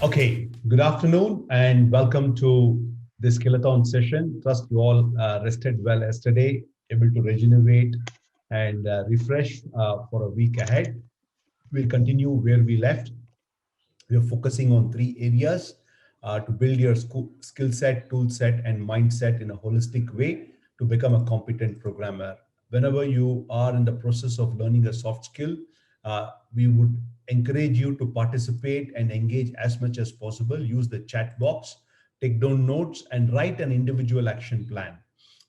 Okay, good afternoon and welcome to this Skillathon session. Trust you all rested well yesterday, able to regenerate and refresh for a week ahead. We'll continue where we left. We are focusing on three areas to build your skill set, tool set, and mindset in a holistic way to become a competent programmer. Whenever you are in the process of learning a soft skill, we would encourage you to participate and engage as much as possible. Use the chat box, take down notes, and write an individual action plan.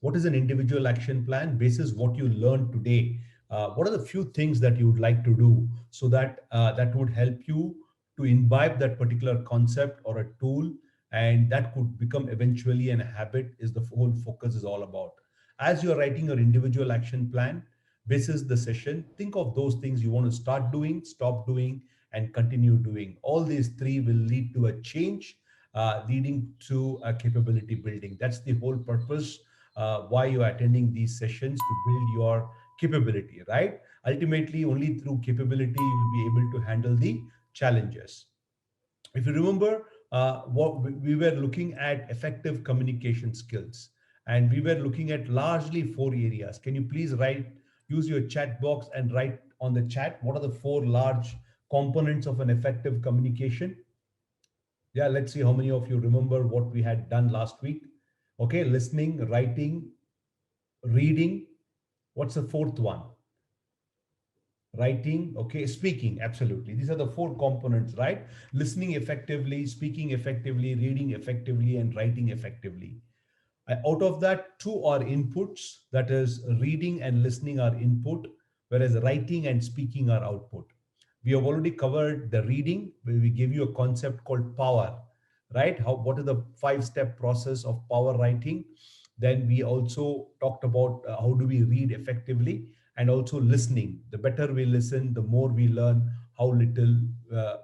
What is an individual action plan? Basis what you learned today. What are the few things that you would like to do so that that would help you to imbibe that particular concept or a tool, and that could become eventually an habit is the whole focus is all about. As you're writing your individual action plan, this is the session, think of those things you want to start doing, stop doing, and continue doing. All these three will lead to a change, leading to a capability building. That's the whole purpose why you're attending these sessions, to build your capability, right? Ultimately, only through capability you will be able to handle the challenges. If you remember, what we were looking at effective communication skills, and we were looking at largely four areas. Can you please use your chat box and write on the chat what are the four large components of an effective communication? Yeah, let's see how many of you remember what we had done last week. Okay, listening, writing, reading. What's the fourth one? Writing, okay, speaking, absolutely. These are the four components, right? Listening effectively, speaking effectively, reading effectively, and writing effectively. Out of that, two are inputs, that is, reading and listening are input, whereas writing and speaking are output. We have already covered the reading, where we gave you a concept called power, right? What is the five-step process of power writing? Then we also talked about how do we read effectively, and also listening. The better we listen, the more we learn how little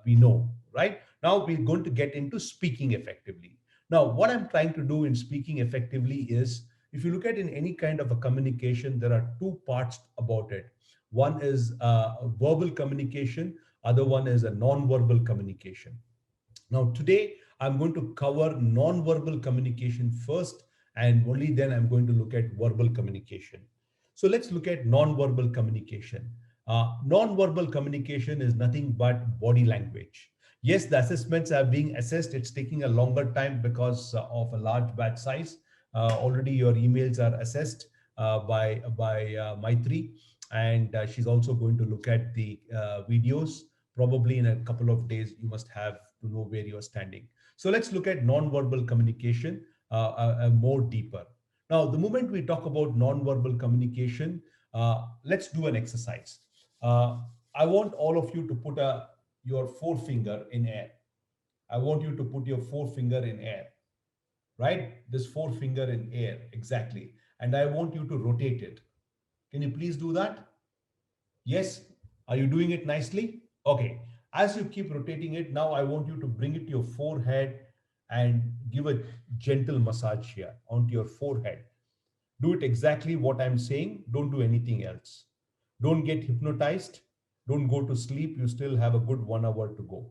we know, right? Now we're going to get into speaking effectively. Now, what I'm trying to do in speaking effectively is, if you look at in any kind of a communication, there are two parts about it. One is verbal communication, other one is a non-verbal communication. Now, today I'm going to cover non-verbal communication first, and only then I'm going to look at verbal communication. So let's look at non-verbal communication. Non-verbal communication is nothing but body language. Yes, the assessments are being assessed. It's taking a longer time because of a large batch size. Already your emails are assessed by Maitri, and she's also going to look at the videos. Probably in a couple of days, you must have to know where you're standing. So let's look at non-verbal communication more deeper. Now, the moment we talk about non-verbal communication, let's do an exercise. Uh, I want all of you to put your forefinger in air. I want you to put your forefinger in air, right? This forefinger in air, exactly. And I want you to rotate it. Can you please do that? Yes? Are you doing it nicely? Okay. As you keep rotating it, now I want you to bring it to your forehead and give a gentle massage here onto your forehead. Do it exactly what I'm saying. Don't do anything else. Don't get hypnotized. Don't go to sleep. You still have a good 1 hour to go.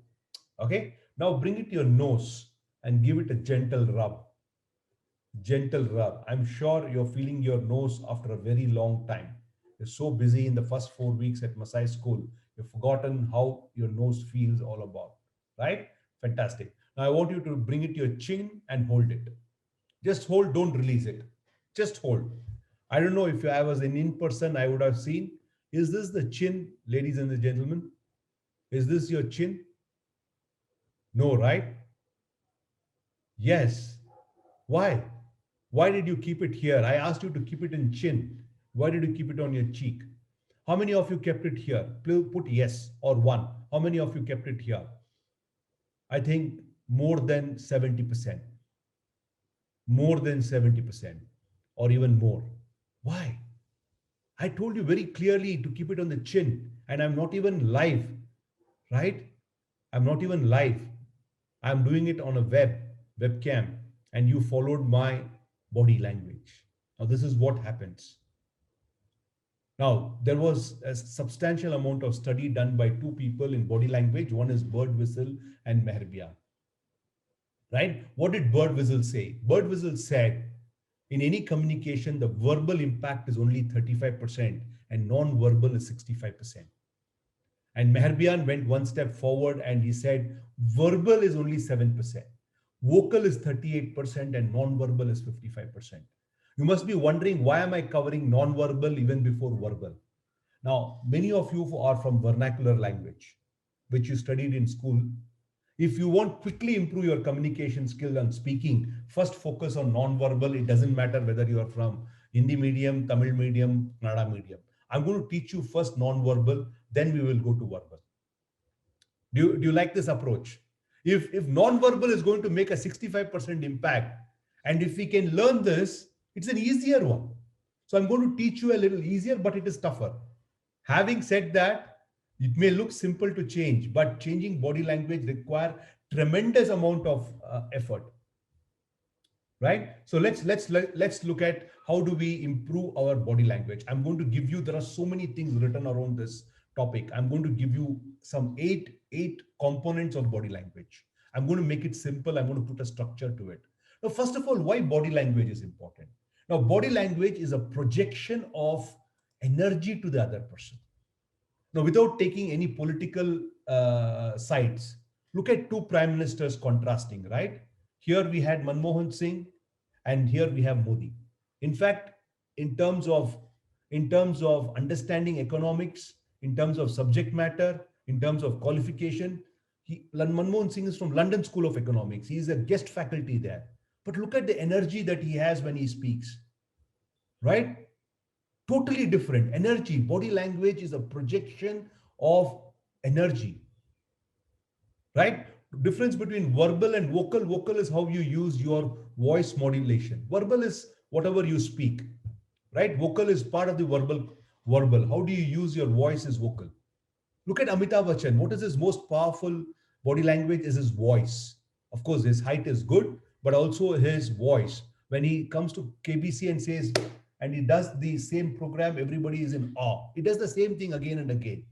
Okay. Now bring it to your nose and give it a gentle rub. Gentle rub. I'm sure you're feeling your nose after a very long time. You're so busy in the first 4 weeks at Masai school, you've forgotten how your nose feels all about, right? Fantastic. Now I want you to bring it to your chin and hold it. Just hold, don't release it. Just hold. I don't know if I was in person, I would have seen. Is this the chin, ladies and gentlemen? Is this your chin? No, right? Yes. Why? Why did you keep it here? I asked you to keep it in chin. Why did you keep it on your cheek? How many of you kept it here? Put yes or one. How many of you kept it here? I think more than 70%. More than 70%, or even more. Why? I told you very clearly to keep it on the chin, and I'm not even live, right? I'm not even live. I'm doing it on a webcam, and you followed my body language. Now, this is what happens. Now, there was a substantial amount of study done by two people in body language. One is Bird Whistle and Meherbia. right? What did Bird Whistle say? Bird Whistle said, in any communication, the verbal impact is only 35% and non-verbal is 65%. And Meherbian went one step forward and he said, verbal is only 7%, vocal is 38%, and non-verbal is 55%. You must be wondering, why am I covering non-verbal even before verbal? Now, many of you are from vernacular language, which you studied in school. If you want quickly improve your communication skill and speaking, first focus on non-verbal. It doesn't matter whether you are from Hindi medium, Tamil medium, Kannada medium. I'm going to teach you first non-verbal, then we will go to verbal. Do you like this approach? If non-verbal is going to make a 65% impact, and if we can learn this, it's an easier one. So I'm going to teach you a little easier, but it is tougher. Having said that, it may look simple to change, but changing body language require tremendous amount of effort, right? So let's look at how do we improve our body language. I'm going to give you, there are so many things written around this topic. I'm going to give you some eight components of body language. I'm going to make it simple. I'm going to put a structure to it. Now, first of all, why body language is important? Now, body language is a projection of energy to the other person. Now, without taking any political sides, look at two prime ministers contrasting, right? Here we had Manmohan Singh, and here we have Modi. In fact, in terms of in terms of understanding economics, in terms of subject matter, in terms of qualification, Manmohan Singh is from London School of Economics. He is a guest faculty there. But look at the energy that he has when he speaks, right? Totally different energy. Body language is a projection of energy, right? Difference between verbal and vocal. Vocal is how you use your voice modulation. Verbal is whatever you speak, right? Vocal is part of the verbal. How do you use your voice is vocal. Look at Amitabh Bachchan. What is his most powerful body language? Is his voice. Of course, his height is good, but also his voice. When he comes to KBC and says, and he does the same program, everybody is in awe. He does the same thing again and again.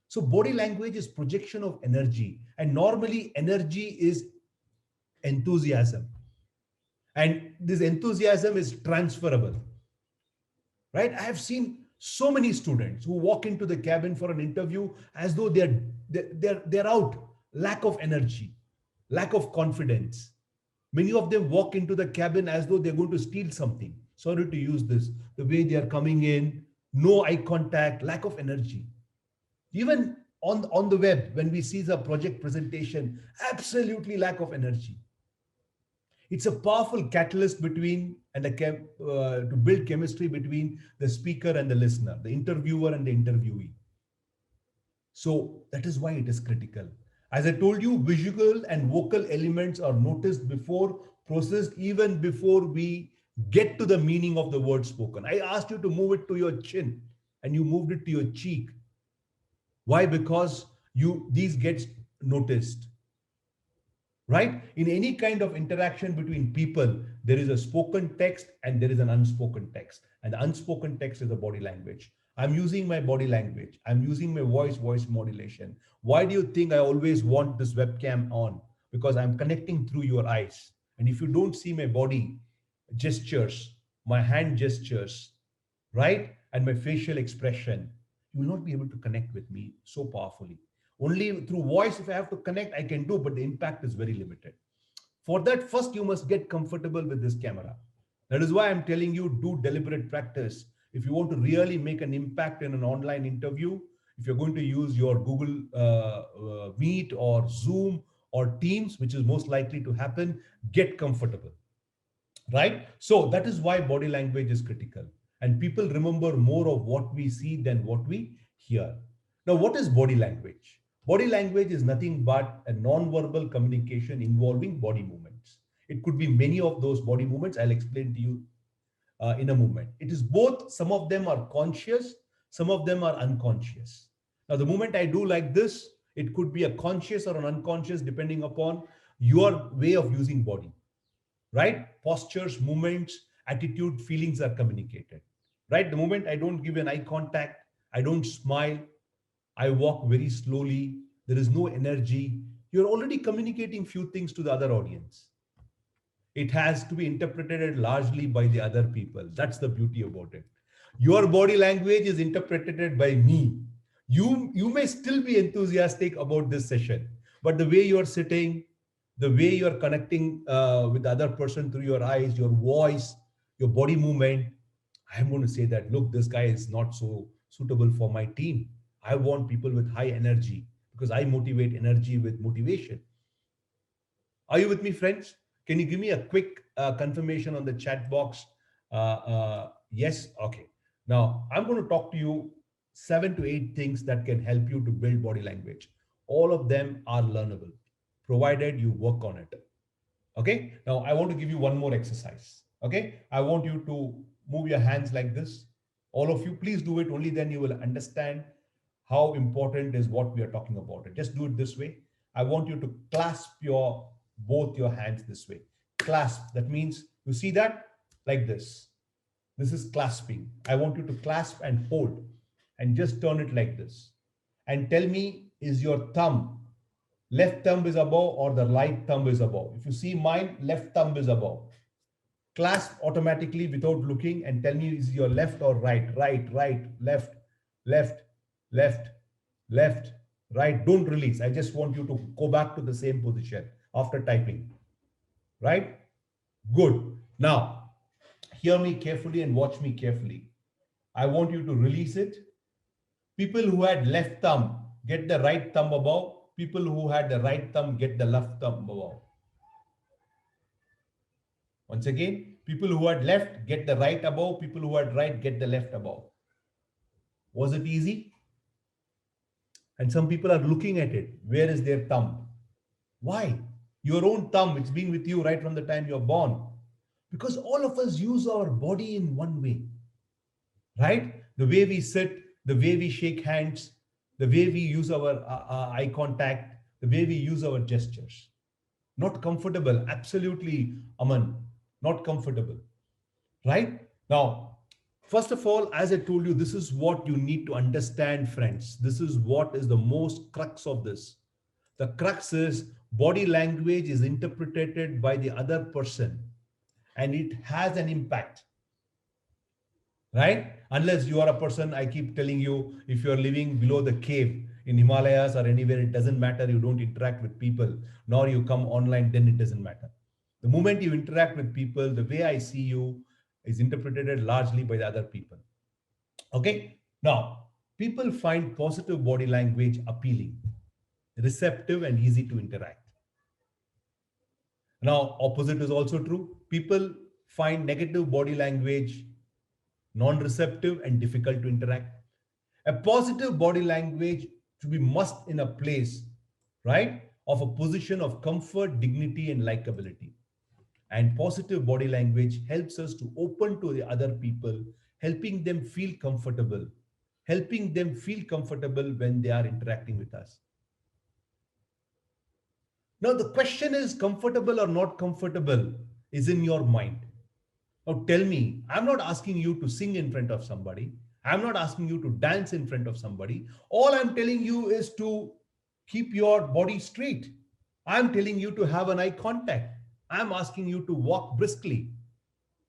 So body language is projection of energy. And normally energy is enthusiasm. And this enthusiasm is transferable, right? I have seen so many students who walk into the cabin for an interview as though they're out, lack of energy, lack of confidence. Many of them walk into the cabin as though they're going to steal something. Sorry to use this. The way they are coming in, no eye contact, lack of energy. Even on the web, when we see the project presentation, absolutely lack of energy. It's a powerful catalyst between to build chemistry between the speaker and the listener, the interviewer and the interviewee. So that is why it is critical. As I told you, visual and vocal elements are noticed before, processed even before we get to the meaning of the word spoken. I asked you to move it to your chin and you moved it to your cheek. Why? Because these gets noticed. Right? In any kind of interaction between people, there is a spoken text and there is an unspoken text. And the unspoken text is the body language. I'm using my body language. I'm using my voice modulation. Why do you think I always want this webcam on? Because I'm connecting through your eyes. And if you don't see my body gestures, my hand gestures, right? And my facial expression, you will not be able to connect with me so powerfully. Only through voice, if I have to connect, I can do, but the impact is very limited. For that, first you must get comfortable with this camera. That is why I'm telling you, do deliberate practice. If you want to really make an impact in an online interview, if you're going to use your Google Meet or Zoom or Teams, which is most likely to happen, get comfortable, right? So that is why body language is critical. And people remember more of what we see than what we hear. Now, what is body language? Body language is nothing but a non-verbal communication involving body movements. It could be many of those body movements. I'll explain to you in a moment. It is both, some of them are conscious, some of them are unconscious. Now, the moment I do like this, it could be a conscious or an unconscious depending upon your way of using body, right? Postures, movements, attitude, feelings are communicated, right? The moment I don't give an eye contact, I don't smile, I walk very slowly, there is no energy, you're already communicating few things to the other audience. It has to be interpreted largely by the other people. That's the beauty about it. Your body language is interpreted by me. You may still be enthusiastic about this session, but the way you're sitting, the way you're connecting with the other person through your eyes, your voice, your body movement, I'm going to say that, look, this guy is not so suitable for my team. I want people with high energy because I motivate energy with motivation. Are you with me, friends? Can you give me a quick confirmation on the chat box? Yes? Okay. Now, I'm going to talk to you 7 to 8 things that can help you to build body language. All of them are learnable, provided you work on it. Okay. Now, I want to give you one more exercise. Okay. I want you to move your hands like this. All of you, please do it. Only then you will understand how important is what we are talking about. Just do it this way. I want you to clasp your both your hands this way. Clasp. That means you see that like this. This is clasping. I want you to clasp and hold and just turn it like this. And tell me, is your thumb, left thumb is above or the right thumb is above? If you see mine, left thumb is above. Clasp automatically without looking and tell me, is your left or right? Right, right, left, left, left, left, right. Don't release. I just want you to go back to the same position after typing. Right? Good. Now, hear me carefully and watch me carefully. I want you to release it. People who had left thumb get the right thumb above. People who had the right thumb get the left thumb above. Once again, people who had left get the right above. People who had right get the left above. Was it easy? And some people are looking at it. Where is their thumb? Why? Your own thumb, it's been with you right from the time you're born. Because all of us use our body in one way, right? The way we sit, the way we shake hands, the way we use our eye contact, the way we use our gestures. Not comfortable, absolutely, Aman, not comfortable, right? Now, first of all, as I told you, this is what you need to understand, friends. This is what is the most crux of this. The crux is body language is interpreted by the other person and it has an impact, right? Unless you are a person, I keep telling you, if you're living below the cave in Himalayas or anywhere, it doesn't matter. You don't interact with people, nor you come online, then it doesn't matter. The moment you interact with people, the way I see you is interpreted largely by the other people. Okay? Now, people find positive body language appealing, receptive, and easy to interact. Now, opposite is also true. People find negative body language non-receptive and difficult to interact. A positive body language to be must in a place, right, of a position of comfort, dignity, and likability. And positive body language helps us to open to the other people, helping them feel comfortable when they are interacting with us. Now, the question is comfortable or not comfortable is in your mind. Now tell me, I'm not asking you to sing in front of somebody. I'm not asking you to dance in front of somebody. All I'm telling you is to keep your body straight. I'm telling you to have an eye contact. I'm asking you to walk briskly.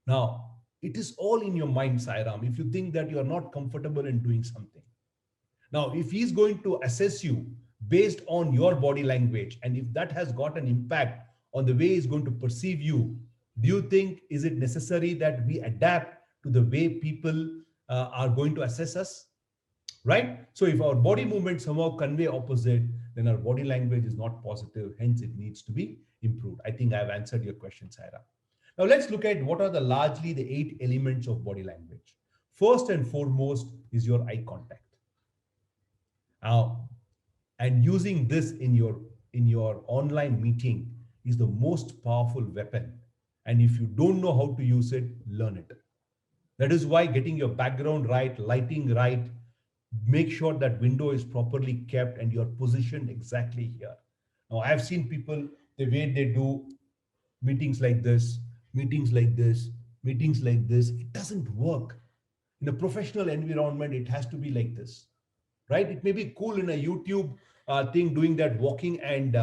Now, it is all in your mind, Sairam, if you think that you are not comfortable in doing something. Now, if he's going to assess you based on your body language, and if that has got an impact on the way he's going to perceive you, do you think is it necessary that we adapt to the way people are going to assess us? Right? So if our body movements somehow convey opposite, then our body language is not positive. Hence, it needs to be improved. I think I've answered your question, Saira. Now let's look at what are the largely the 8 elements of body language. First and foremost is your eye contact. Now, and using this in your online meeting is the most powerful weapon. And if you don't know how to use it, learn it. That is why getting your background right, lighting right, make sure that window is properly kept and you're positioned exactly here. Now, I've seen people, the way they do meetings like this, meetings like this, meetings like this, it doesn't work. In a professional environment, it has to be like this, right? It may be cool in a YouTube thing, doing that, walking and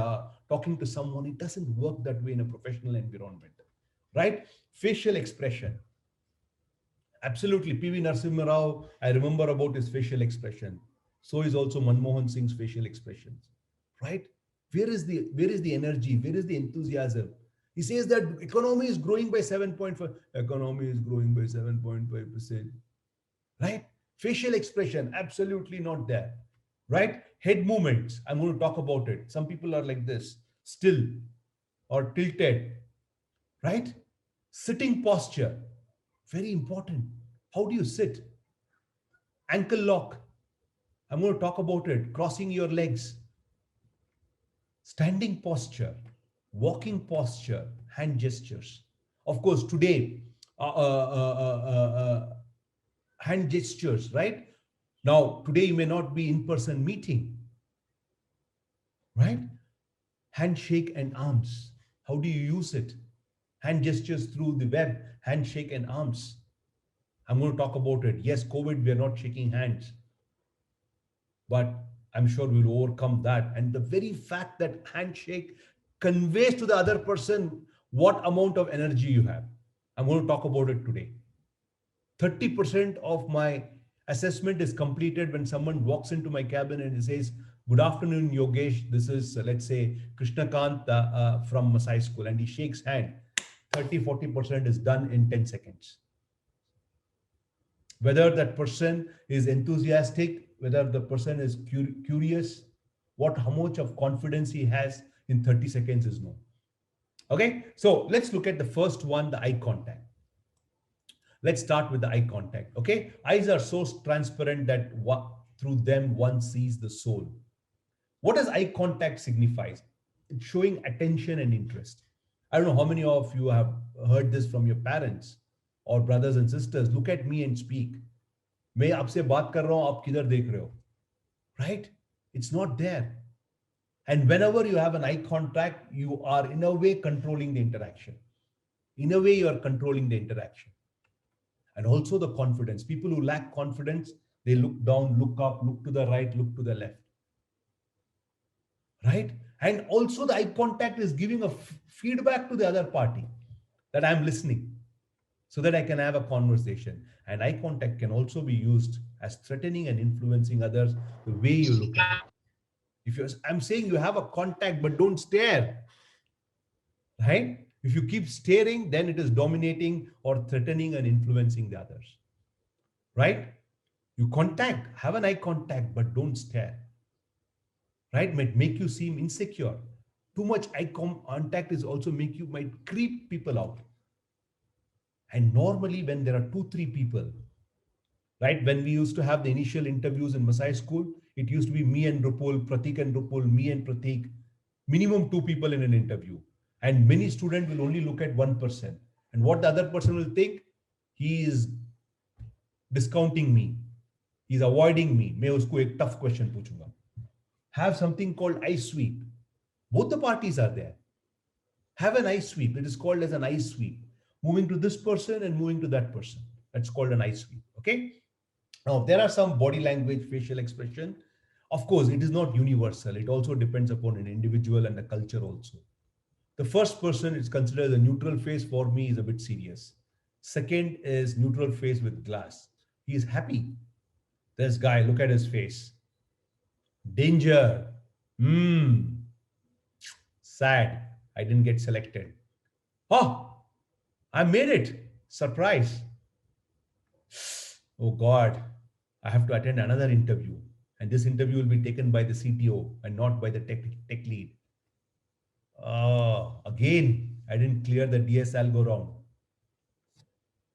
talking to someone. It doesn't work that way in a professional environment. right? Facial expression. Absolutely. PV Narasimha Rao, I remember about his facial expression. So is also Manmohan Singh's facial expressions, right? Where is the energy? Where is the enthusiasm? He says that economy is growing by 7.5. Economy is growing by 7.5%. Right? Facial expression, absolutely not there. Right? Head movements. I'm going to talk about it. Some people are like this, still or tilted. Right? Sitting posture, very important. How do you sit? Ankle lock. I'm going to talk about it. Crossing your legs. Standing posture, walking posture, hand gestures. Of course, today, uh, uh, uh, uh, uh, hand gestures, right? Now, today you may not be in person meeting, right? Handshake and arms. How do you use it? Hand gestures through the web, handshake and arms. I'm going to talk about it. Yes, COVID, we are not shaking hands, but I'm sure we'll overcome that. And the very fact that handshake conveys to the other person what amount of energy you have. I'm going to talk about it today. 30% of my assessment is completed when someone walks into my cabin and says, "Good afternoon, Yogesh. This is, let's say, Krishnakant from Masai school." And he shakes hand. 30-40% is done in 10 seconds. Whether that person is enthusiastic, whether the person is curious, how much of confidence he has in 30 seconds is known. Okay, so let's look at the first one, the eye contact. Let's start with the eye contact. Okay, eyes are so transparent that through them one sees the soul. What does eye contact signifies? It's showing attention and interest. I don't know how many of you have heard this from your parents or brothers and sisters. Look at me and speak. मैं आपसे बात कर रहा हूं, आप किधर देख रहे हो? Right? It's not there. And whenever you have an eye contact, you are in a way controlling the interaction. In a way, you are controlling the interaction. And also the confidence. People who lack confidence, they look down, look up, look to the right, look to the left. Right? And also the eye contact is giving a feedback to the other party that I'm listening so that I can have a conversation. And eye contact can also be used as threatening and influencing others the way you look at it. If you're, I'm saying you have a contact, but don't stare, right? If you keep staring, then it is dominating or threatening and influencing the others, right? You contact, have an eye contact, but don't stare, right? Might make you seem insecure. Too much eye contact is also might creep people out. And normally when there are 2-3 people, right? When we used to have the initial interviews in Masai school, it used to be me and Rupul, Pratik and Rupul, me and Pratik, minimum 2 people in an interview. And many students will only look at one person. And what the other person will think, he is discounting me. He's avoiding me. मैं उसको एक tough question पूछूंगा. Have something called eye sweep. Both the parties are there. Have an eye sweep. It is called as an eye sweep. Moving to this person and moving to that person. That's called an eye sweep. Okay. Now, there are some body language, facial expression. Of course, it is not universal. It also depends upon an individual and the culture also. The first person is considered a neutral face. For me, is a bit serious. Second is neutral face with glass. He is happy. This guy, look at his face. Danger. Sad. I didn't get selected. Oh, I made it. Surprise. Oh God, I have to attend another interview. And this interview will be taken by the CTO and not by the tech lead. Again, I didn't clear the DS go round.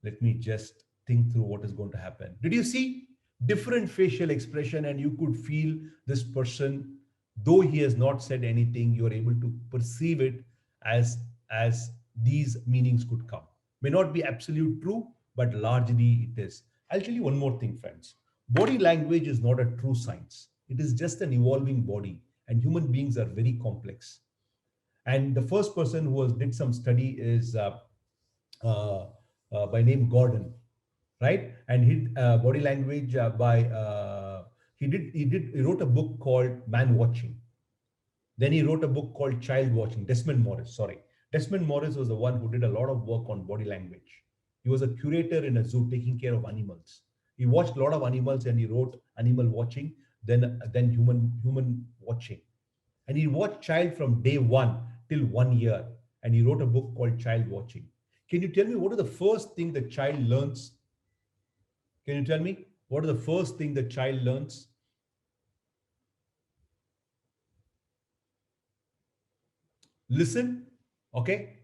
Let me just think through what is going to happen. Did you see different facial expression and you could feel this person, though he has not said anything, you're able to perceive it as these meanings could come. May not be absolute true, but largely it is. I'll tell you one more thing, friends. Body language is not a true science. It is just an evolving body, and human beings are very complex. And the first person who did some study is uh, by name Gordon, right? And he body language by he wrote a book called Man Watching. Then he wrote a book called Child Watching. Desmond Morris, sorry. Desmond Morris was the one who did a lot of work on body language. He was a curator in a zoo taking care of animals. He watched a lot of animals and he wrote animal watching, then human watching. And he watched child from day one till 1 year. And he wrote a book called Child Watching. Can you tell me what is the first thing the child learns? Can you tell me what is the first thing the child learns? Listen, okay?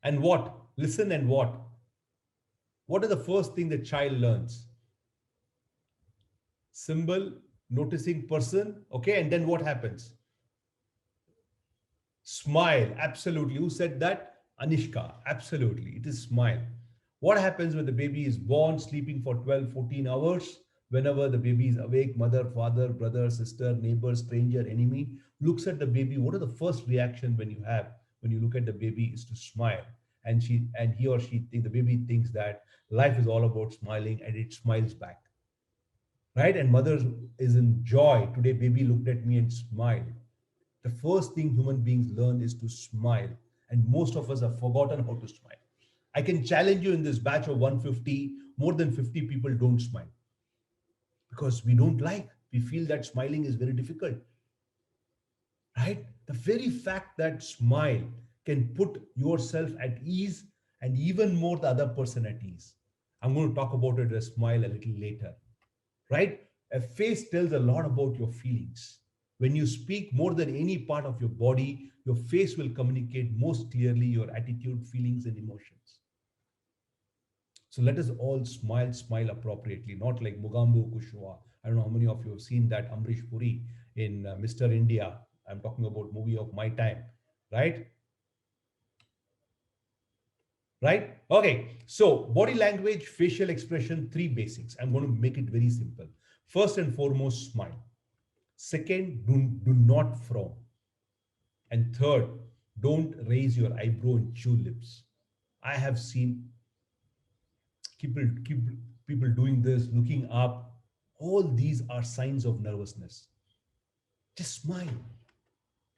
And what? Listen and what? What is the first thing the child learns? Symbol, noticing person, okay? And then what happens? Smile, absolutely. Who said that? Anishka, absolutely. It is smile. What happens when the baby is born, sleeping for 12, 14 hours? Whenever the baby is awake, mother, father, brother, sister, neighbor, stranger, enemy looks at the baby. What are the first reaction when you have when you look at the baby is to smile. And he or she think the baby thinks that life is all about smiling and it smiles back. Right? And mother is in joy. Today, baby looked at me and smiled. The first thing human beings learn is to smile. And most of us have forgotten how to smile. I can challenge you in this batch of 150, more than 50 people don't smile because we don't like. We feel that smiling is very difficult, right? The very fact that smile can put yourself at ease and even more the other person at ease. I'm going to talk about it as smile a little later, right? A face tells a lot about your feelings. When you speak more than any part of your body, your face will communicate most clearly your attitude, feelings, and emotions. So let us all smile, smile appropriately, not like Mugambo Kushwa. I don't know how many of you have seen that Amrish Puri in Mr. India. I'm talking about movie of my time, right? Right? Okay. So body language, facial expression, three basics. I'm going to make it very simple. First and foremost, smile. Second, do not frown. And third, don't raise your eyebrow and chew lips. I have seen keep people doing this, looking up. All these are signs of nervousness. Just smile,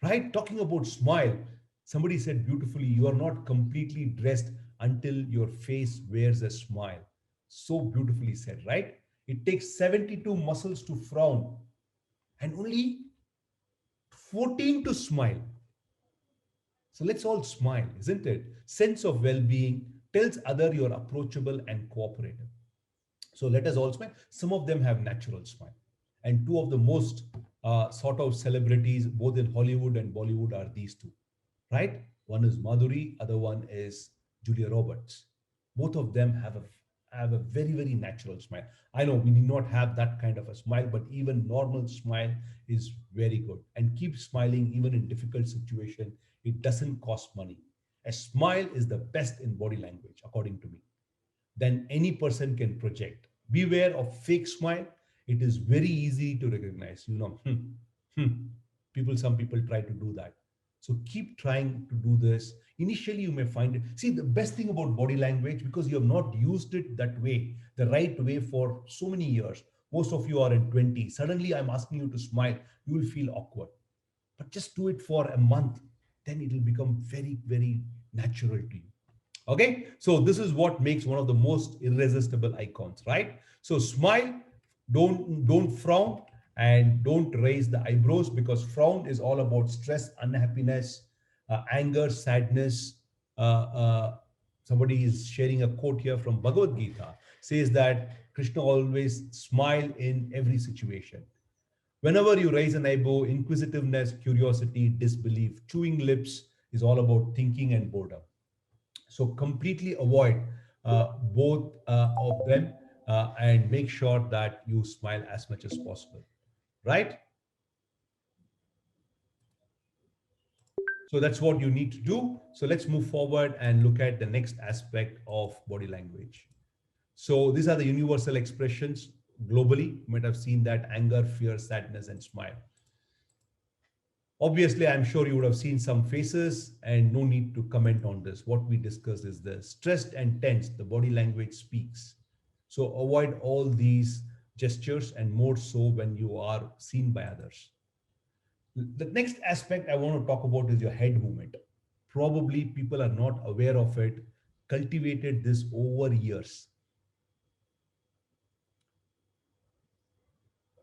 right? Talking about smile, somebody said beautifully, you are not completely dressed until your face wears a smile. So beautifully said, right? It takes 72 muscles to frown and only 14 to smile. So let's all smile, isn't it? Sense of well being tells other you're approachable and cooperative. So let us all smile. Some of them have natural smile. And two of the most sort of celebrities, both in Hollywood and Bollywood, are these two, right? One is Madhuri, other one is Julia Roberts. Both of them have a very, very natural smile. I know we need not have that kind of a smile, but even normal smile is very good. And keep smiling even in difficult situation. It doesn't cost money. A smile is the best in body language, according to me, than any person can project. Beware of fake smile. It is very easy to recognize. Some people try to do that. So keep trying to do this. Initially, you may find it. See, the best thing about body language, because you have not used it that way, the right way for so many years. Most of you are in 20. Suddenly, I'm asking you to smile. You will feel awkward. But just do it for a month. Then it will become very, very natural to you. Okay, so this is what makes one of the most irresistible icons, right? So smile, don't frown, and don't raise the eyebrows, because frown is all about stress, unhappiness, anger, sadness. Somebody is sharing a quote here from Bhagavad Gita, says that Krishna always smile in every situation. Whenever you raise an eyebrow, inquisitiveness, curiosity, disbelief, chewing lips is all about thinking and boredom. So completely avoid both of them, and make sure that you smile as much as possible, right? So that's what you need to do. So let's move forward and look at the next aspect of body language. So these are the universal expressions globally. You might have seen that: anger, fear, sadness, and smile. Obviously, I'm sure you would have seen some faces, and no need to comment on this. What we discussed is the stressed and tense, the body language speaks. So avoid all these gestures, and more so when you are seen by others. The next aspect I want to talk about is your head movement. Probably people are not aware of it, cultivated this over years.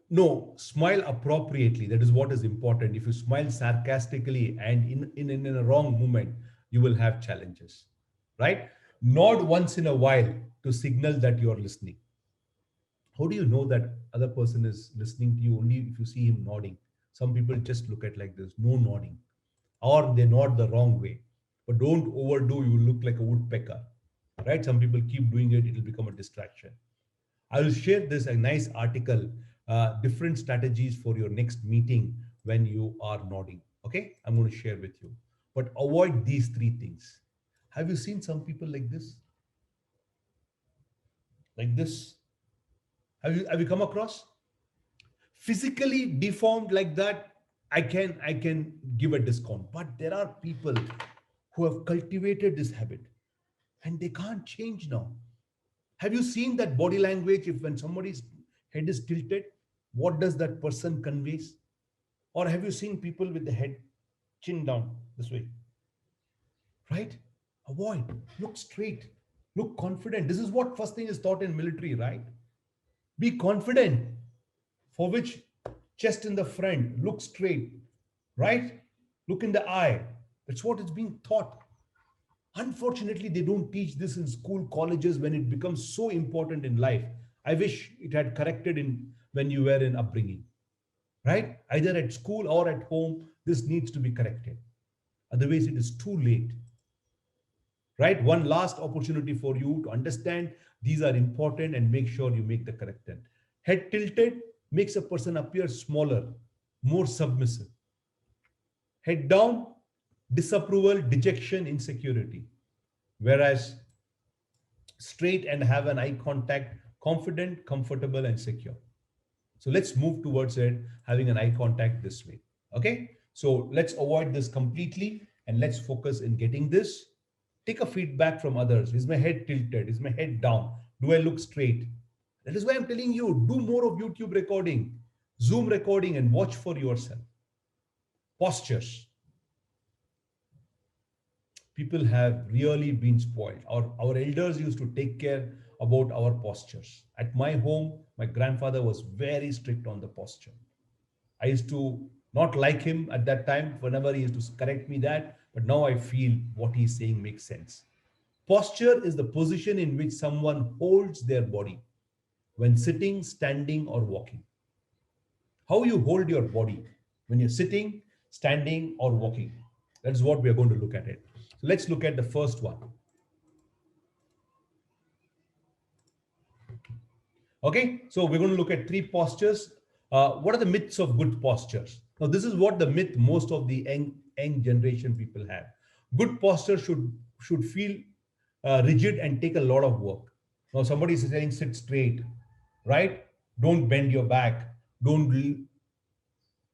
No, smile appropriately. That is what is important. If you smile sarcastically and in a wrong moment, you will have challenges, right? Nod once in a while to signal that you're listening. How do you know that other person is listening to you? Only if you see him nodding. Some people just look at like this, no nodding, or they nod the wrong way. But don't overdo, you will look like a woodpecker, right? Some people keep doing it, it'll become a distraction. I will share this a nice article, different strategies for your next meeting when you are nodding. Okay, I'm going to share with you. But avoid these three things. Have you seen some people like this? Like this? Have you come across? Physically deformed like that, I can give a discount. But there are people who have cultivated this habit and they can't change now. Have you seen that body language? If when somebody's head is tilted, what does that person conveys? Or have you seen people with the head chin down this way? Right? Avoid. Look straight. Look confident. This is what first thing is taught in military, right? Be confident. For which chest in the front, look straight, right? Look in the eye. That's what is being taught. Unfortunately, they don't teach this in school, colleges when it becomes so important in life. I wish it had corrected in when you were in upbringing, right? Either at school or at home, this needs to be corrected. Otherwise, it is too late, right? One last opportunity for you to understand these are important and make sure you make the correction. Head tilted makes a person appear smaller, more submissive. Head down, disapproval, dejection, insecurity. Whereas straight and have an eye contact, confident, comfortable, and secure. So let's move towards it, having an eye contact this way. Okay. So let's avoid this completely and let's focus in getting this. Take a feedback from others. Is my head tilted? Is my head down? Do I look straight? That is why I'm telling you, do more of YouTube recording, Zoom recording, and watch for yourself. Postures. People have really been spoiled. Our elders used to take care about our postures. At my home, my grandfather was very strict on the posture. I used to not like him at that time whenever he used to correct me that, but now I feel what he's saying makes sense. Posture is the position in which someone holds their body when sitting, standing, or walking. How you hold your body when you're sitting, standing, or walking. That's what we are going to look at it. So let's look at the first one. Okay, so we're going to look at three postures. What are the myths of good postures? Now, this is what the myth most of the young generation people have. Good posture should feel rigid and take a lot of work. Now, somebody is saying sit straight, right? Don't bend your back. Don't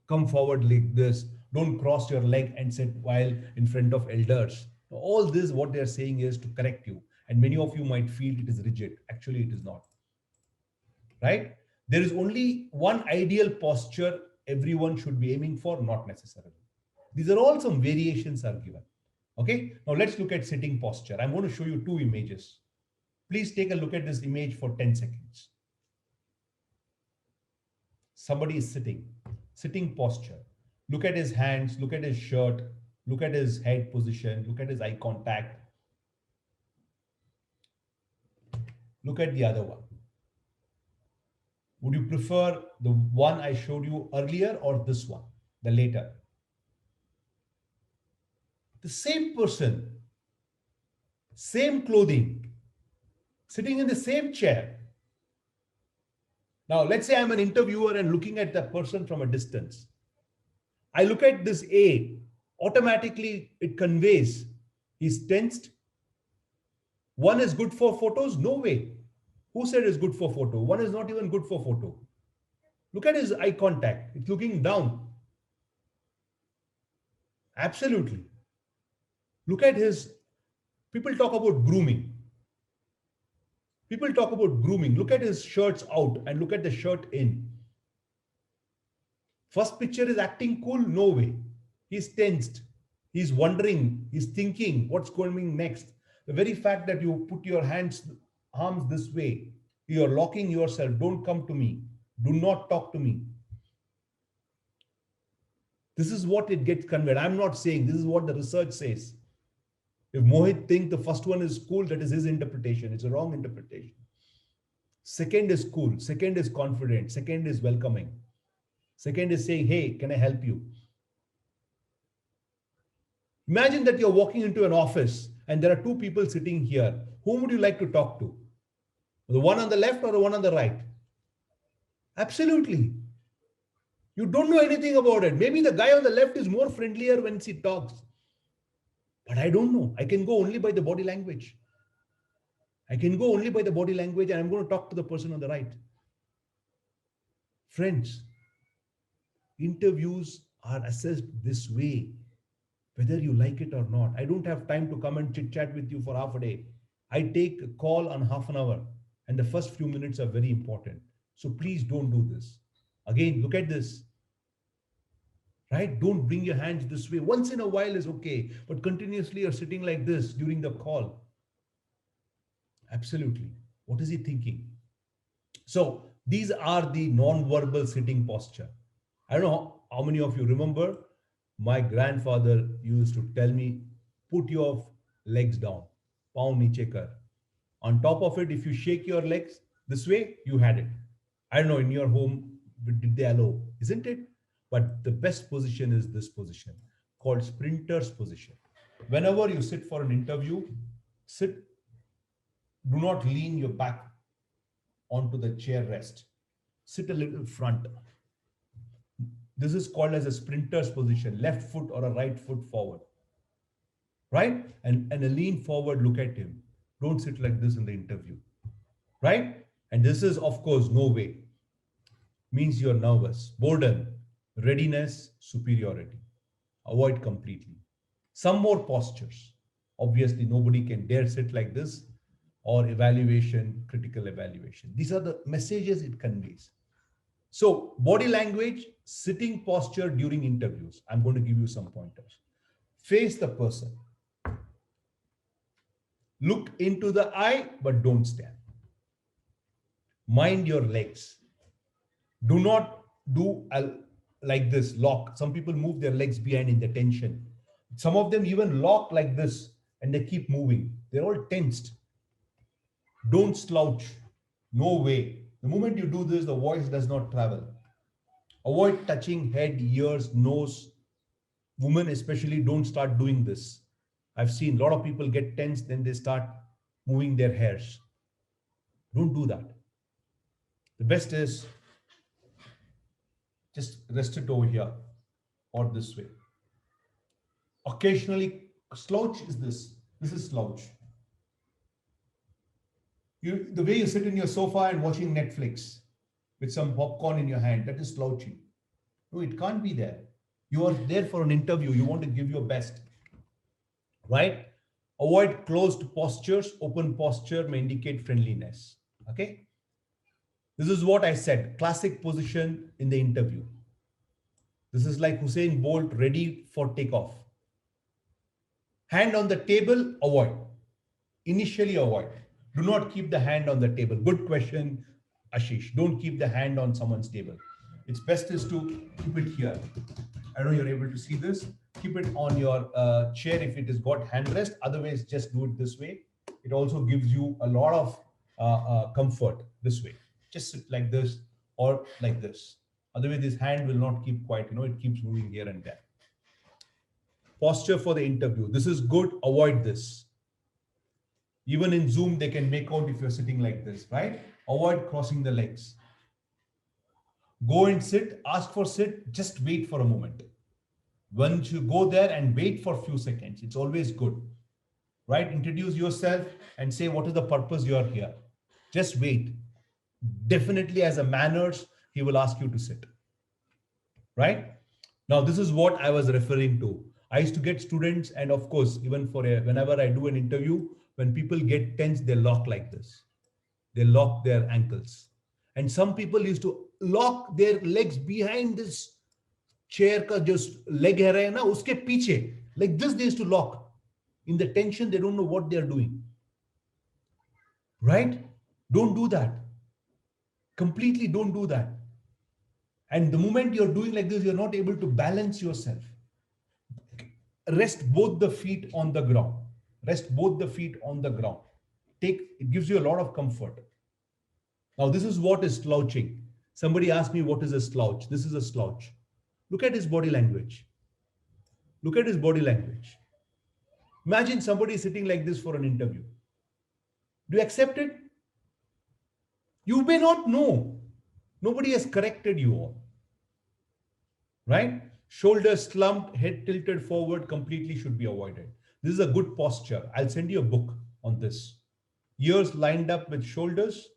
come forward like this. Don't cross your leg and sit while in front of elders. All this, what they are saying is to correct you. And many of you might feel it is rigid. Actually, it is not, right? There is only one ideal posture everyone should be aiming for, not necessarily. These are all some variations are given. Okay, now let's look at sitting posture. I'm going to show you two images. Please take a look at this image for 10 seconds. Somebody is sitting posture. Look at his hands, look at his shirt, look at his head position, look at his eye contact. Look at the other one. Would you prefer the one I showed you earlier or this one, the later? The same person, same clothing, sitting in the same chair. Now, let's say I'm an interviewer and looking at that person from a distance. I look at this A, automatically it conveys he's tensed. One is good for photos? No way. Who said it's good for photo? One is not even good for photo. Look at his eye contact. It's looking down. Absolutely. Look at his, people talk about grooming. People talk about grooming. Look at his shirts out and look at the shirt in. First picture is acting cool? No way. He's tensed. He's wondering, he's thinking, what's going next? The very fact that you put your arms this way, you're locking yourself. Don't come to me. Do not talk to me. This is what it gets conveyed. I'm not saying, this is what the research says. If Mohit thinks the first one is cool, that is his interpretation. It's a wrong interpretation. Second is cool. Second is confident. Second is welcoming. Second is saying, hey, can I help you? Imagine that you're walking into an office and there are two people sitting here. Whom would you like to talk to? The one on the left or the one on the right? Absolutely. You don't know anything about it. Maybe the guy on the left is more friendlier when he talks. But I don't know. I can go only by the body language. I can go only by the body language, and I'm going to talk to the person on the right. Friends, interviews are assessed this way, whether you like it or not. I don't have time to come and chit chat with you for half a day. I take a call on half an hour, and the first few minutes are very important. So please don't do this. Again, look at this. Right? Don't bring your hands this way. Once in a while is okay, but continuously you're sitting like this during the call. Absolutely. What is he thinking? So these are the non-verbal sitting posture. I don't know how many of you remember, my grandfather used to tell me, put your legs down, paun niche kar. On top of it, if you shake your legs this way, you had it. I don't know, in your home, did they allow? Isn't it? But the best position is this position called sprinter's position. Whenever you sit for an interview, sit, do not lean your back onto the chair rest. Sit a little front. This is called as a sprinter's position, left foot or a right foot forward. Right? And a lean forward, look at him. Don't sit like this in the interview. Right? And this is, of course, no way. Means you're nervous. Boredom, readiness, superiority. Avoid completely. Some more postures. Obviously, nobody can dare sit like this, or evaluation, critical evaluation. These are the messages it conveys. So body language, sitting posture during interviews. I'm going to give you some pointers. Face the person. Look into the eye, but don't stand. Mind your legs. Do not do like this, lock. Some people move their legs behind in the tension. Some of them even lock like this and they keep moving. They're all tensed. Don't slouch. No way. The moment you do this, the voice does not travel. Avoid touching head, ears, nose. Women especially don't start doing this. I've seen a lot of people get tense, then they start moving their hairs. Don't do that. The best is just rest it over here or this way. Occasionally, slouch is this. This is slouch. The way you sit in your sofa and watching Netflix with some popcorn in your hand, that is slouching. No, it can't be there. You are there for an interview. You want to give your best. Right? Avoid closed postures. Open posture may indicate friendliness. Okay? This is what I said. Classic position in the interview. This is like Usain Bolt ready for takeoff. Hand on the table, avoid. Initially avoid. Do not keep the hand on the table. Good question, Ashish. Don't keep the hand on someone's table. It's best is to keep it here. I know you're able to see this. Keep it on your chair if it has got handrest. Otherwise, just do it this way. It also gives you a lot of comfort this way. Just sit like this or like this. Otherwise, this hand will not keep quiet. It keeps moving here and there. Posture for the interview. This is good. Avoid this. Even in Zoom, they can make out if you're sitting like this, right? Avoid crossing the legs. Go and sit, ask for sit, just wait for a moment. Once you go there and wait for a few seconds, it's always good, right? Introduce yourself and say, what is the purpose you are here? Just wait. Definitely as a manners, he will ask you to sit, right? Now, this is what I was referring to. I used to get students, and of course, even whenever I do an interview, when people get tense, they lock like this. They lock their ankles. And some people used to lock their legs behind this chair ka jo leg hai na, uske piche. Like this, they used to lock. In the tension, they don't know what they're doing. Right? Don't do that. Completely don't do that. And the moment you're doing like this, you're not able to balance yourself. Rest both the feet on the ground. Rest both the feet on the ground. It gives you a lot of comfort. Now, this is what is slouching. Somebody asked me, what is a slouch? This is a slouch. Look at his body language. Look at his body language. Imagine somebody sitting like this for an interview. Do you accept it? You may not know. Nobody has corrected you all. Right? Shoulders slumped, head tilted forward completely should be avoided. This is a good posture. I'll send you a book on this. Ears lined up with shoulders,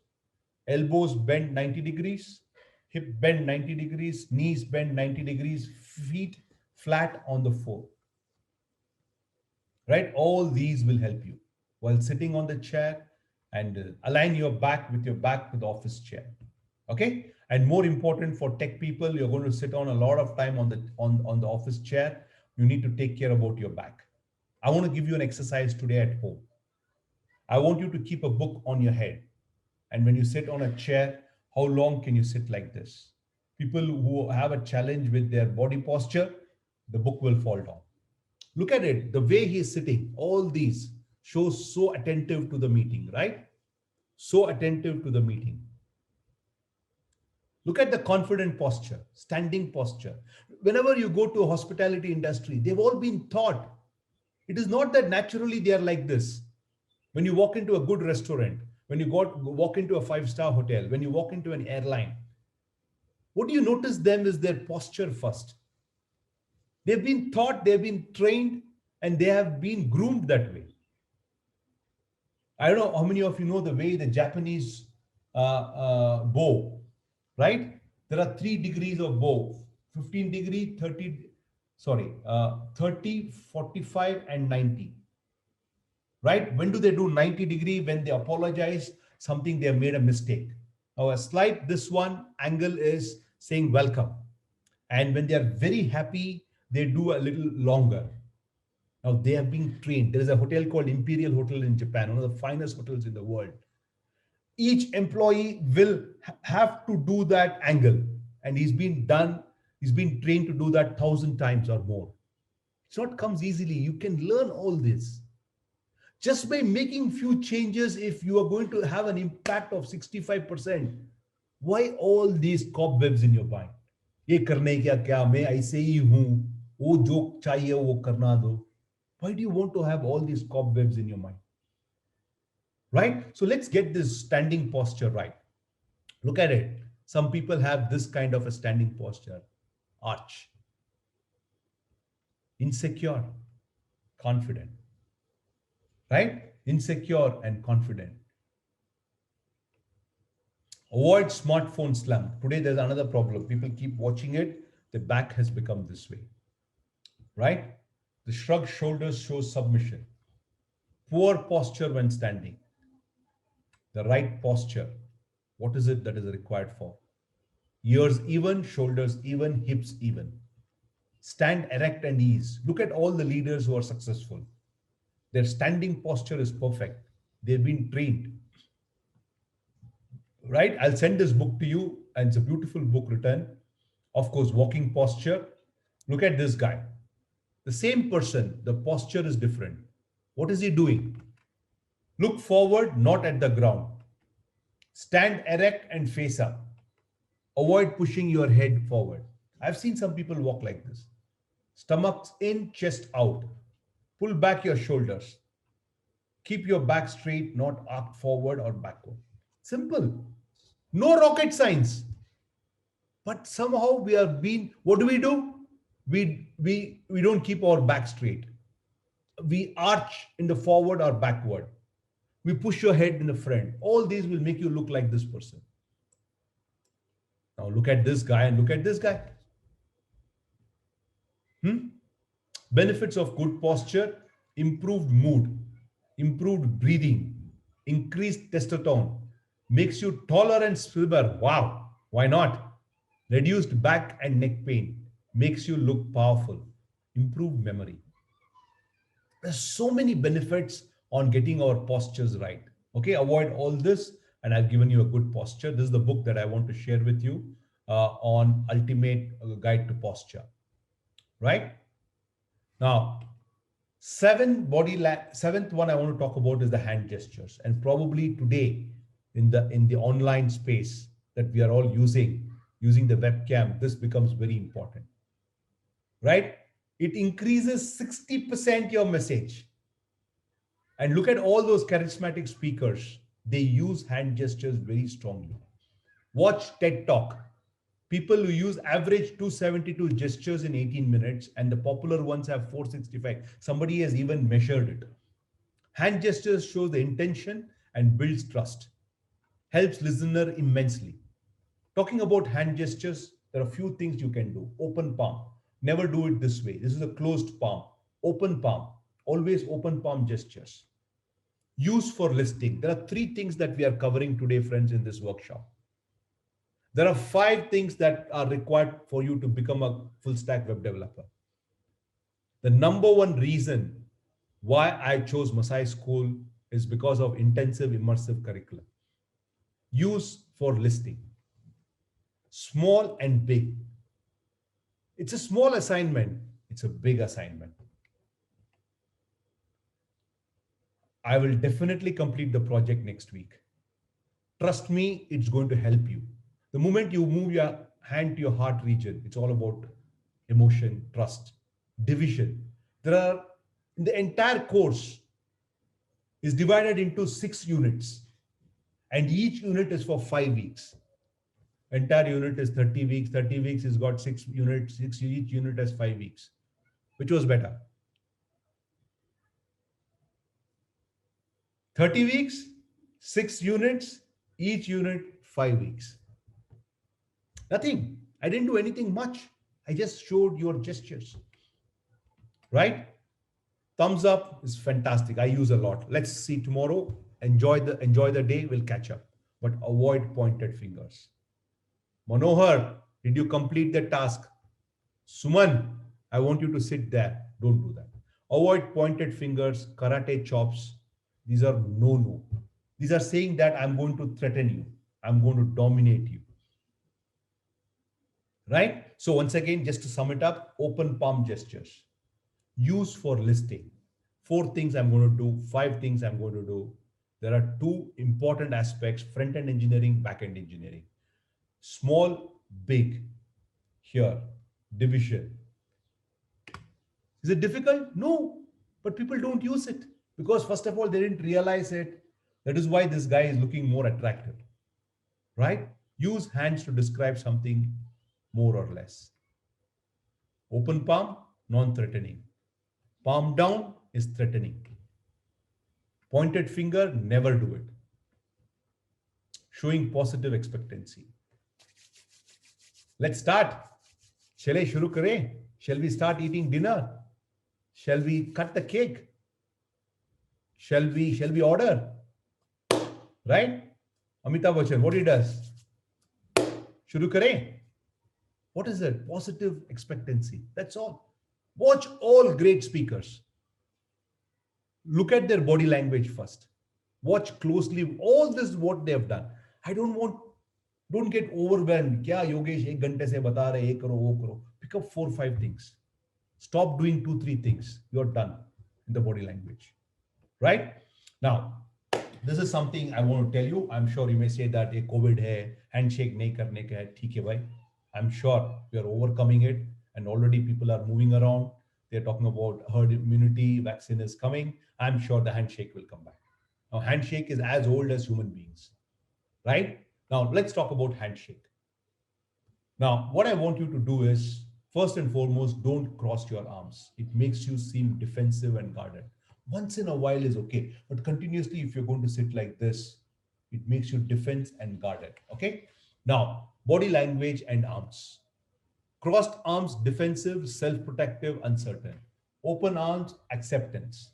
elbows bent 90 degrees, hip bend 90 degrees, knees bend 90 degrees, feet flat on the floor. Right? All these will help you while sitting on the chair, and align your back with the office chair. Okay? And more important for tech people, you're going to sit on a lot of time on the office chair. You need to take care about your back. I want to give you an exercise today at home. I want you to keep a book on your head. And when you sit on a chair, how long can you sit like this? People who have a challenge with their body posture, the book will fall down. Look at it, the way he is sitting, all these shows so attentive to the meeting, right? So attentive to the meeting. Look at the confident posture, standing posture. Whenever you go to a hospitality industry, they've all been taught. It is not that naturally they are like this. When you walk into a good restaurant, when you walk into a five-star hotel, when you walk into an airline, what do you notice them is their posture first. They've been taught, they've been trained, and they have been groomed that way. I don't know how many of you know the way the Japanese bow, right? There are 3 degrees of bow, 15 degree, 30, 45, and 90. Right? When do they do 90 degree? When they apologize, something they have made a mistake. Now, a slight, this one angle is saying welcome. And when they are very happy, they do a little longer. Now, they are being trained. There is a hotel called Imperial Hotel in Japan, one of the finest hotels in the world. Each employee will have to do that angle. And he's been trained to do that 1,000 times or more. It's not comes easily. You can learn all this. Just by making few changes, if you are going to have an impact of 65%, why all these cobwebs in your mind? ये करने क्या मैं ऐसे ही हूँ, वो जो चाहिए वो करना दो. Why do you want to have all these cobwebs in your mind? Right? So let's get this standing posture right. Look at it. Some people have this kind of a standing posture. Arch. Insecure. Confident. Right? Insecure and confident. Avoid smartphone slump. Today there's another problem. People keep watching it. The back has become this way. Right? The shrugged shoulders shows submission. Poor posture when standing. The right posture. What is it that is required for? Ears even, shoulders even, hips even. Stand erect and ease. Look at all the leaders who are successful. Their standing posture is perfect. They've been trained. Right? I'll send this book to you, and it's a beautiful book written. Of course, walking posture. Look at this guy. The same person, the posture is different. What is he doing? Look forward, not at the ground. Stand erect and face up. Avoid pushing your head forward. I've seen some people walk like this. Stomach in, chest out. Pull back your shoulders. Keep your back straight, not arched forward or backward. Simple. No rocket science. But somehow we are being, what do? We don't keep our back straight. We arch in the forward or backward. We push your head in the front. All these will make you look like this person. Now look at this guy and look at this guy. Benefits of good posture: improved mood, improved breathing, increased testosterone, makes you taller and slimmer. Wow, why not? Reduced back and neck pain, makes you look powerful, improved memory. There's so many benefits on getting our postures right. Okay, avoid all this, and I've given you a good posture. This is the book that I want to share with you on Ultimate Guide to Posture. Right now, seventh one I want to talk about is the hand gestures, and probably today in the online space that we are all using the webcam, this becomes very important. Right? It increases 60% your message. And look at all those charismatic speakers. They use hand gestures very strongly. Watch TED Talk. People who use average 272 gestures in 18 minutes, and the popular ones have 465. Somebody has even measured it. Hand gestures show the intention and builds trust. Helps listener immensely. Talking about hand gestures, there are a few things you can do. Open palm. Never do it this way. This is a closed palm. Open palm. Always open palm gestures. Use for listing. There are three things that we are covering today, friends, in this workshop. There are five things that are required for you to become a full stack web developer. The number one reason why I chose Masai School is because of intensive immersive curriculum. Use for listing. Small and big. It's a small assignment. It's a big assignment. I will definitely complete the project next week. Trust me, it's going to help you. The moment you move your hand to your heart region, it's all about emotion, trust, division. There are, the entire course is divided into 6 units, and each unit is for 5 weeks. Entire unit is 30 weeks. 30 weeks has got 6 units. Each unit has 5 weeks. Which was better? 30 weeks, 6 units, each unit 5 weeks. Nothing. I didn't do anything much. I just showed your gestures. Right? Thumbs up is fantastic. I use a lot. Let's see tomorrow. Enjoy the day. We'll catch up. But avoid pointed fingers. Manohar, did you complete the task? Suman, I want you to sit there. Don't do that. Avoid pointed fingers, karate chops. These are no. These are saying that I'm going to threaten you. I'm going to dominate you. Right? So once again, just to sum it up, open palm gestures. Use for listing. 4 things I'm going to do, 5 things I'm going to do. There are 2 important aspects, front-end engineering, back-end engineering. Small, big. Here, division. Is it difficult? No, but people don't use it because first of all, they didn't realize it. That is why this guy is looking more attractive, right? Use hands to describe something more or less. Open palm, non-threatening. Palm down is threatening. Pointed finger, never do it. Showing positive expectancy. Let's start. Shall I shuru kare? Shall we start eating dinner? Shall we cut the cake? Shall we order? Right? Amitabh Bachchan, what he does? Shuru kare? What is it? Positive expectancy. That's all. Watch all great speakers. Look at their body language first. Watch closely. All this is what they have done. Don't get overwhelmed. Kya Yogesh 1 घंटे से बता रहे, ये करो, वो करो. Pick up 4-5 things. Stop doing 2-3 things. You're done in the body language. Right? Now, this is something I want to tell you. I'm sure you may say that ये COVID है, handshake नहीं करने का है. ठीक है भाई. I'm sure we are overcoming it, and already people are moving around. They're talking about herd immunity, vaccine is coming. I'm sure the handshake will come back. Now, handshake is as old as human beings, right? Now, let's talk about handshake. Now, what I want you to do is, first and foremost, don't cross your arms. It makes you seem defensive and guarded. Once in a while is okay, but continuously, if you're going to sit like this, it makes you defense and guarded, okay? Now, body language and arms. Crossed arms, defensive, self-protective, uncertain. Open arms, acceptance.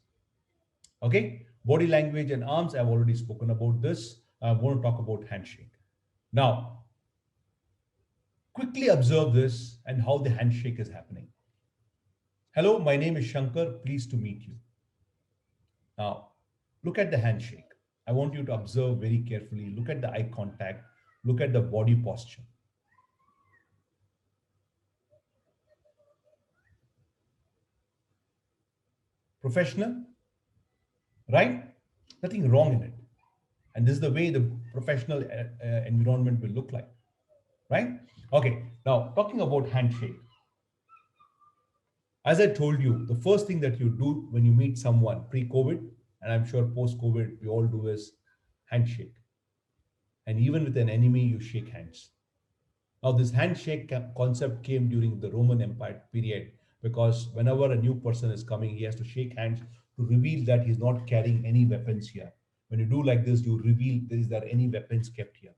Okay? Body language and arms, I've already spoken about this. I want to talk about handshake. Now, quickly observe this and how the handshake is happening. Hello, my name is Shankar. Pleased to meet you. Now, look at the handshake. I want you to observe very carefully. Look at the eye contact. Look at the body posture. Professional, right? Nothing wrong in it. And this is the way the professional environment will look like, right? Okay, now talking about handshake. As I told you, the first thing that you do when you meet someone pre-COVID, and I'm sure post-COVID, we all do is handshake. And even with an enemy, you shake hands. Now, this handshake concept came during the Roman Empire period because whenever a new person is coming, he has to shake hands to reveal that he's not carrying any weapons here. When you do like this, you reveal is there any weapons kept here.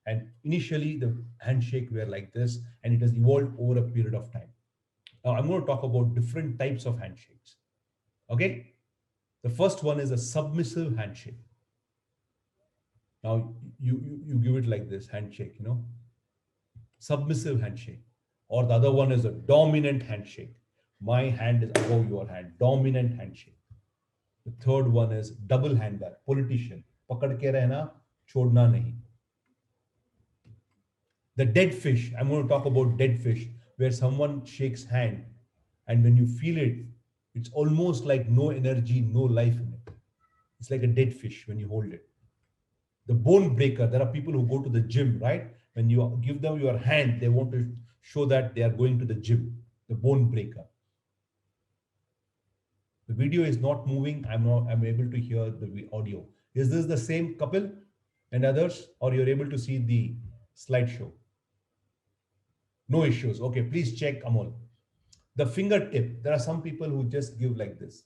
And initially, the handshake were like this, and it has evolved over a period of time. Now, I'm going to talk about different types of handshakes. Okay, the first one is a submissive handshake. Now, you give it like this handshake, submissive handshake. Or the other one is a dominant handshake. My hand is above your hand, dominant handshake. The third one is double hander, politician. Pakad ke rehna, chodna nahi. The dead fish, I'm going to talk about dead fish, where someone shakes hand and when you feel it, it's almost like no energy, no life in it. It's like a dead fish when you hold it. The bone breaker, there are people who go to the gym, right? When you give them your hand, they want to show that they are going to the gym. The bone breaker. The video is not moving. I'm able to hear the audio. Is this the same couple and others, or you're able to see the slideshow? No issues. Okay, please check, Amol. The fingertip. There are some people who just give like this.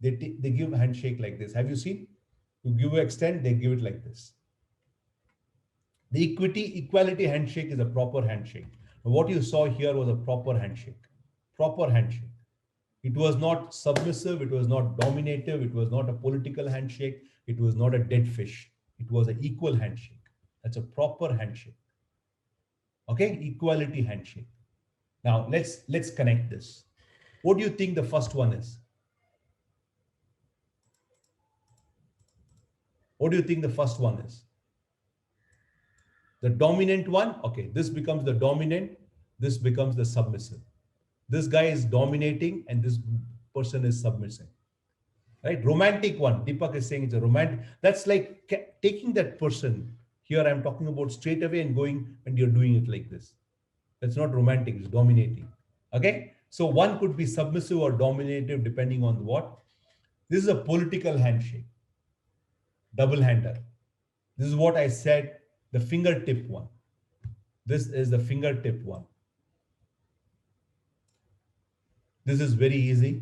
They give a handshake like this. Have you seen? You give extend, they give it like this. The equality handshake is a proper handshake. What you saw here was a proper handshake. Proper handshake. It was not submissive, it was not dominative, it was not a political handshake, it was not a dead fish. It was an equal handshake. That's a proper handshake. Okay, equality handshake. Now let's connect this. What do you think the first one is? What do you think the first one is? The dominant one? Okay, this becomes the dominant, this becomes the submissive. This guy is dominating and this person is submissive. Right? Romantic one. Deepak is saying it's a romantic. That's like taking that person. Here I'm talking about straight away and going and you're doing it like this. That's not romantic, it's dominating. Okay? So one could be submissive or dominative depending on what. This is a political handshake. Double hander. This is what I said, the fingertip one. This is the fingertip one. This is very easy.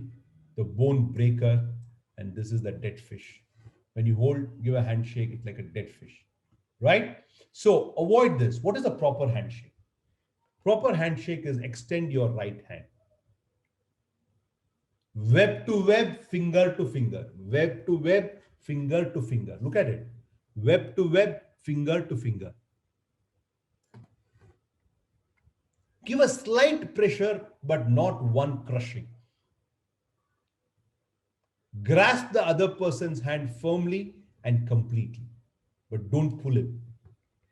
The bone breaker, and this is the dead fish. When you give a handshake, it's like a dead fish, right? So avoid this. What is a proper handshake? Proper handshake is extend your right hand. Web to web, finger to finger. Web to web, finger to finger. Look at it. Web to web, finger to finger. Give a slight pressure, but not one crushing. Grasp the other person's hand firmly and completely, but don't pull it,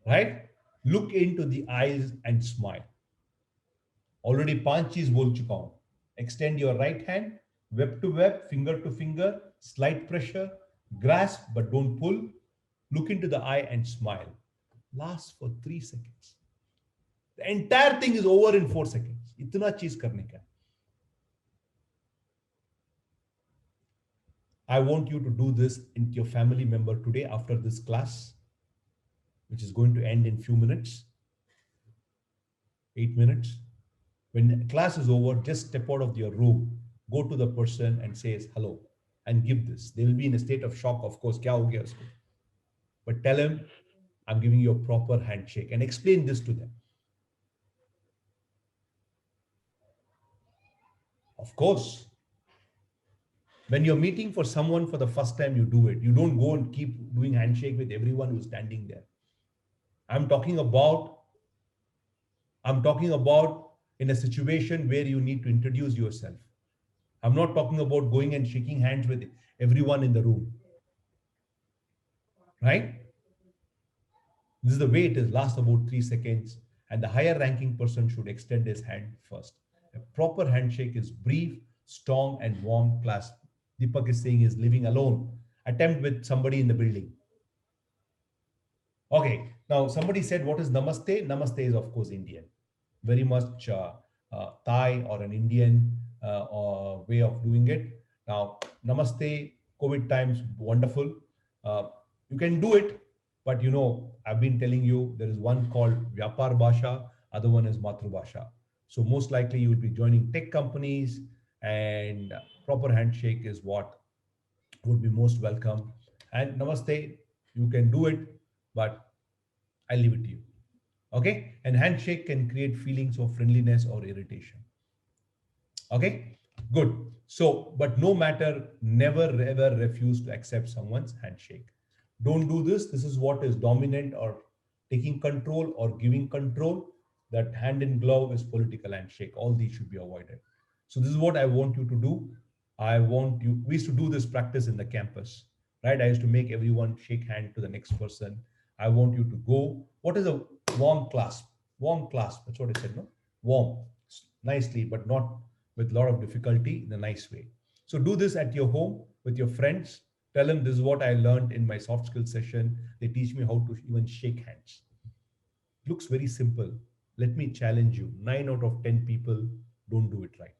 right? Look into the eyes and smile. Already पांच चीज बोल चुका हूं. Extend your right hand, web to web, finger to finger, slight pressure, grasp but don't pull, look into the eye and smile. Last for 3 seconds. The entire thing is over in 4 seconds. इतना चीज करने का. I want you to do this in your family member today after this class, which is going to end in few minutes, 8 minutes. When the class is over, just step out of your room, go to the person and say hello and give this. They will be in a state of shock, of course. Kya ho gaya usko? But tell him, I'm giving you a proper handshake and explain this to them. Of course, when you're meeting for someone for the first time, you do it. You don't go and keep doing handshake with everyone who's standing there. I'm talking about in a situation where you need to introduce yourself. I'm not talking about going and shaking hands with everyone in the room, right? This is the way it is, lasts about 3 seconds, and the higher ranking person should extend his hand first. A proper handshake is brief, strong, and warm clasp. Deepak is saying is living alone. Attempt with somebody in the building. Okay, now somebody said, what is namaste? Namaste is, of course, Indian. Very much Thai or an Indian way of doing it. Now, namaste, COVID times, wonderful. Uh, you can do it, but I've been telling you there is one called Vyapar Bhasha, other one is Matru Bhasha. So, most likely you will be joining tech companies, and proper handshake is what would be most welcome. And namaste, you can do it, but I leave it to you. Okay? And handshake can create feelings of friendliness or irritation. Okay? Good. So, but no matter, never ever refuse to accept someone's handshake. Don't do this. This is what is dominant or taking control or giving control. That hand in glove is political handshake. All these should be avoided. So, this is what I want you to do. I want you, we used to do this practice in the campus, right? I used to make everyone shake hand to the next person. I want you to go. What is a warm clasp? Warm clasp. That's what I said, no? Warm, nicely, but not with a lot of difficulty in a nice way. So do this at your home with your friends. Tell them this is what I learned in my soft skills session. They teach me how to even shake hands. Looks very simple. Let me challenge you. 9 out of 10 people don't do it right.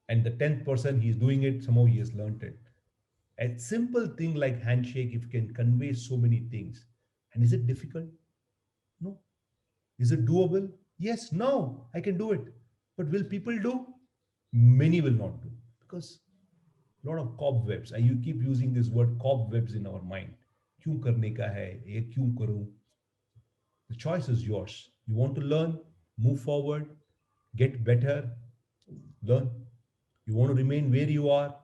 And the 10th person, he's doing it, somehow he has learned it. A simple thing like handshake, if you can convey so many things. And is it difficult? No. Is it doable? Yes. No, I can do it. But will people do? Many will not do because a lot of cobwebs. You keep using this word cobwebs in our mind. क्यों करने का है ये क्यों करूं. The choice is yours. You want to learn, move forward, get better, learn. You want to remain where you are,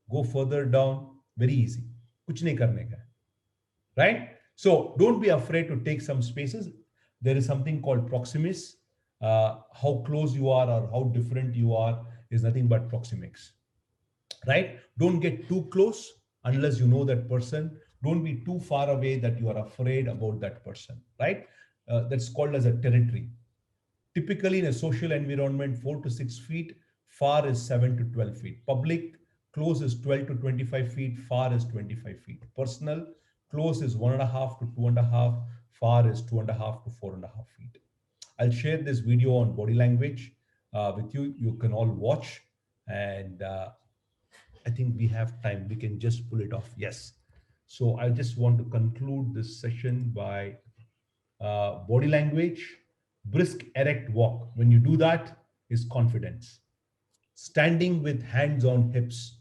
go further down. Very easy. कुछ नहीं करने का है. Right? So don't be afraid to take some spaces. There is something called Proximics. How close you are or how different you are is nothing but Proximics. Right? Don't get too close unless you know that person. Don't be too far away that you are afraid about that person. Right? That's called as a territory. Typically, in a social environment, 4 to 6 feet, far is 7 to 12 feet. Public, close is 12 to 25 feet, far is 25 feet. Personal, close is 1.5 to 2.5, far is 2.5 to 4.5 feet. I'll share this video on body language with you. You can all watch, and I think we have time. We can just pull it off. Yes. So I just want to conclude this session by body language, brisk, erect walk. When you do that, is confidence. Standing with hands on hips,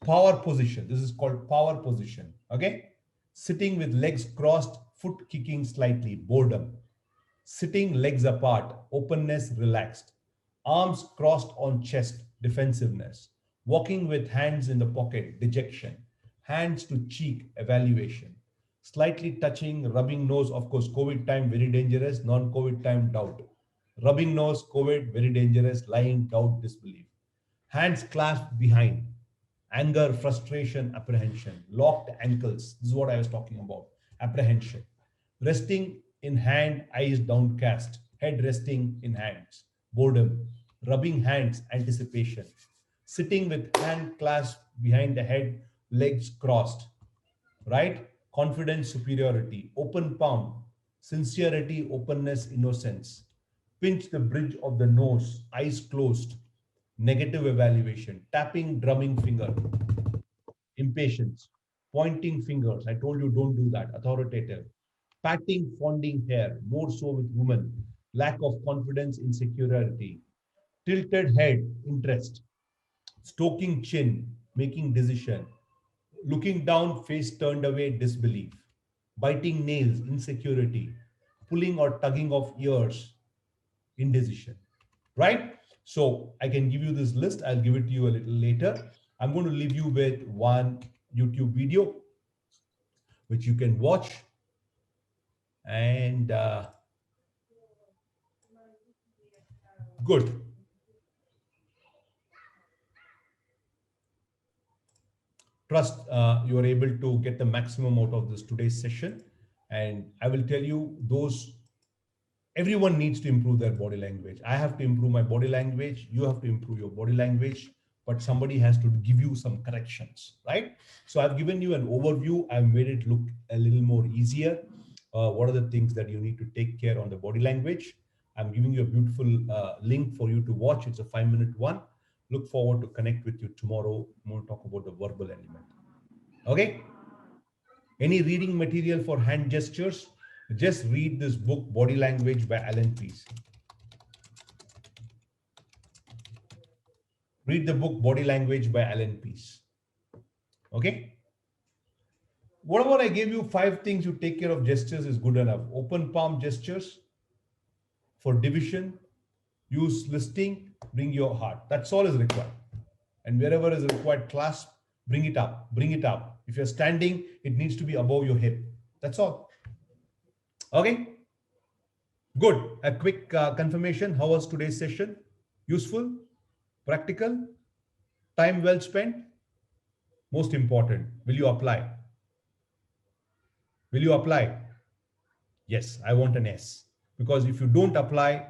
power position. This is called power position. Okay. Sitting with legs crossed, foot kicking slightly, boredom. Sitting legs apart, openness, relaxed. Arms crossed on chest, defensiveness. Walking with hands in the pocket, dejection. Hands to cheek, evaluation. Slightly touching, rubbing nose, of course, COVID time, very dangerous. Non COVID time, doubt. Rubbing nose, COVID, very dangerous. Lying, doubt, disbelief. Hands clasped behind. Anger, frustration, apprehension. Locked ankles. This is what I was talking about. Apprehension. Resting in hand, eyes downcast. Head resting in hands. Boredom. Rubbing hands, anticipation. Sitting with hand clasped behind the head, legs crossed. Right? Confidence, superiority. Open palm. Sincerity, openness, innocence. Pinch the bridge of the nose, eyes closed. Negative evaluation. Tapping, drumming finger. Impatience. Pointing fingers. I told you don't do that. Authoritative. Patting, fonding hair. More so with women. Lack of confidence, insecurity. Tilted head, interest. Stoking chin, making decision. Looking down, face turned away, disbelief. Biting nails, insecurity. Pulling or tugging of ears, indecision. Right? So I can give you this list. I'll give it to you a little later. I'm going to leave you with one YouTube video which you can watch. And good. Trust you are able to get the maximum out of this today's session. And I will tell you, those everyone needs to improve their body language. I have to improve my body language. You have to improve your body language, but somebody has to give you some corrections, right? So I've given you an overview. I've made it look a little more easier. What are the things that you need to take care on the body language? I'm giving you a beautiful link for you to watch. It's a 5-minute one. Look forward to connect with you tomorrow. I'm going to talk about the verbal element. Okay. Any reading material for hand gestures? Just read this book, Body Language by Alan Pease. Read the book, Body Language by Alan Pease. Okay? Whatever I gave you, 5 things you take care of gestures is good enough. Open palm gestures for division, use listing, bring your heart. That's all is required. And wherever is required, clasp, bring it up, bring it up. If you're standing, it needs to be above your hip. That's all. Okay? Good. A quick confirmation. How was today's session? Useful? Practical? Time well spent? Most important. Will you apply? Will you apply? Yes, I want an S. Because if you don't apply,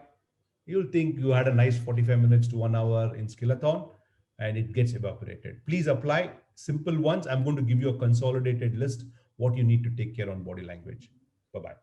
you'll think you had a nice 45 minutes to 1 hour in Skillathon and it gets evaporated. Please apply simple ones. I'm going to give you a consolidated list what you need to take care on body language. Bye-bye.